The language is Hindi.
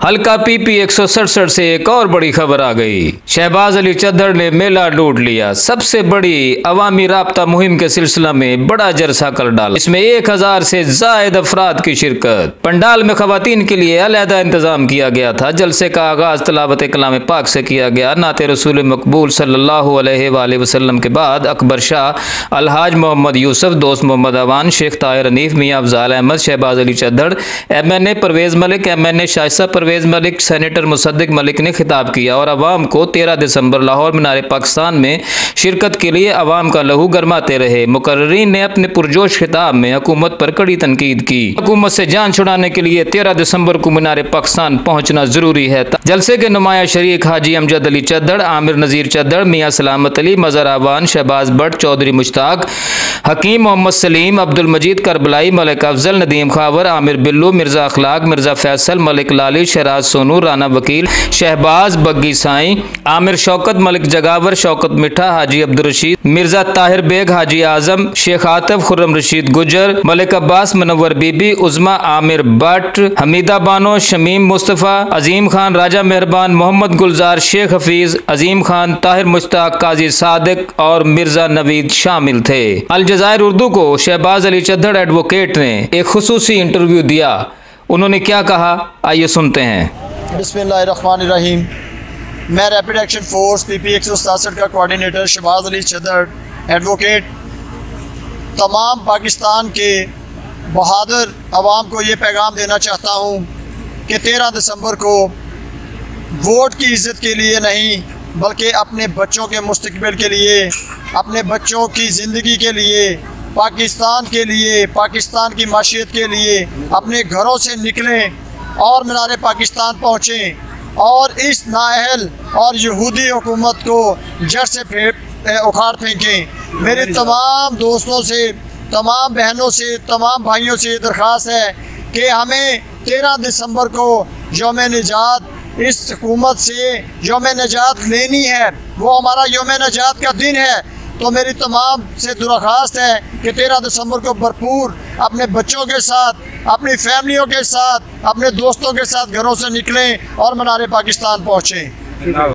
हल्का पीपी 167 से एक और बड़ी खबर आ गई। शहबाज अली चद्दड़ ने मेला लूट लिया। सबसे बड़ी अवामी राब्ता मुहिम के सिलसिला में बड़ा जलसा कर डाला। इसमें 1000 से जायद अफराद की शिरकत। पंडाल में खवातीन के लिए अलहदा इंतजाम किया गया था। जलसे का आगाज तलावत कलाम पाक से किया गया। नाते रसूल मकबूल सल्लल्लाहु अलैहि वसल्लम के बाद Akbar Shah, Alhaj Mohammad Yusuf, Dost Mohammad Awan, Sheikh Tahir Hanif, Mian Afzal Ahmad, Shahbaz Ali Chadhar, MNA Pervez Malik, MNA Shaista Pervez Malik, senator Musaddiq Malik ने खिताब किया और अवाम को 13 दिसंबर लाहौर मीनार पाकिस्तान में शिरकत के लिए अवाम का लहू गरमाते रहे। मुकर्रीन ने अपने पुरजोश खिताब में हुकूमत पर कड़ी तनकीद की। हुकूमत से जान छुड़ाने के लिए 13 दिसंबर को मीनार पाकिस्तान पहुंचना जरूरी है। जलसे के नुमाया शरीक हाजी अमजद अली चद्दड़, आमिर नज़ीर चद्दड़, मियां सलामत अली, मज़हर अवान, शहबाज भट्ट, चौधरी मुश्ताक, हकीम मोहम्मद सलीम, अब्दुल मजीद करबलाई, मलिक अफजल, नदीम खावर, आमिर बिल्लू, मिर्जा अखलाक, मिर्जा फैसल, मलिक लाली, शहराज सोनू, राना वकील, शहबाज बग्गी साई, आमिर शौकत, मलिक जगावर, शौकत मिठा, हाजी अब्दुल रशीद, मिर्जा ताहिर बेग, हाजी आजम, शेख आतिफ, खुर्रम रशीद गुजर, मलिक अब्बास, मनव्वर बीबी, उज़मा, आमिर भट्ट, हमीदा बानो, शमीम मुस्तफ़ा, अजीम खान, राजा मेहरबान, मोहम्मद गुलजार, शेख हफीज, अजीम खान, ताहिर मुश्ताक, काजी सादिक और मिर्जा नवीद शामिल थे। अल जज़ायर उर्दू को शहबाज अली चद्दड़ एडवोकेट ने एक खुसूसी इंटरव्यू दिया। उन्होंने क्या कहा, आइए सुनते हैं। बिस्मिल्लाहिर्रहमानिर्रहीम। मैं रैपिड एक्शन फोर्स PP 167 का कोऑर्डिनेटर शहबाज अली चद्दड़ एडवोकेट तमाम पाकिस्तान के बहादुर अवाम को ये पैगाम देना चाहता हूँ कि 13 दिसंबर को वोट की इज़्ज़त के लिए नहीं बल्कि अपने बच्चों के मुस्तकबिल के लिए, अपने बच्चों की ज़िंदगी के लिए, पाकिस्तान के लिए, पाकिस्तान की माशियत के लिए अपने घरों से निकलें और मीनार पाकिस्तान पहुँचें और इस नाअहल और यहूदी हुकूमत को जड़ से उखाड़ फेंकें। मेरे तमाम दोस्तों से, तमाम बहनों से, तमाम भाइयों से ये दरख्वास्त है कि हमें 13 दिसंबर को यौम निजात इस हुकूमत से यौम निजात लेनी है। वो हमारा यौम निजात का दिन है। तो मेरी तमाम से दरख्वास्त है कि 13 दिसंबर को भरपूर अपने बच्चों के साथ, अपनी फैमिलियों के साथ, अपने दोस्तों के साथ घरों से निकलें और मीनार पाकिस्तान पहुँचें।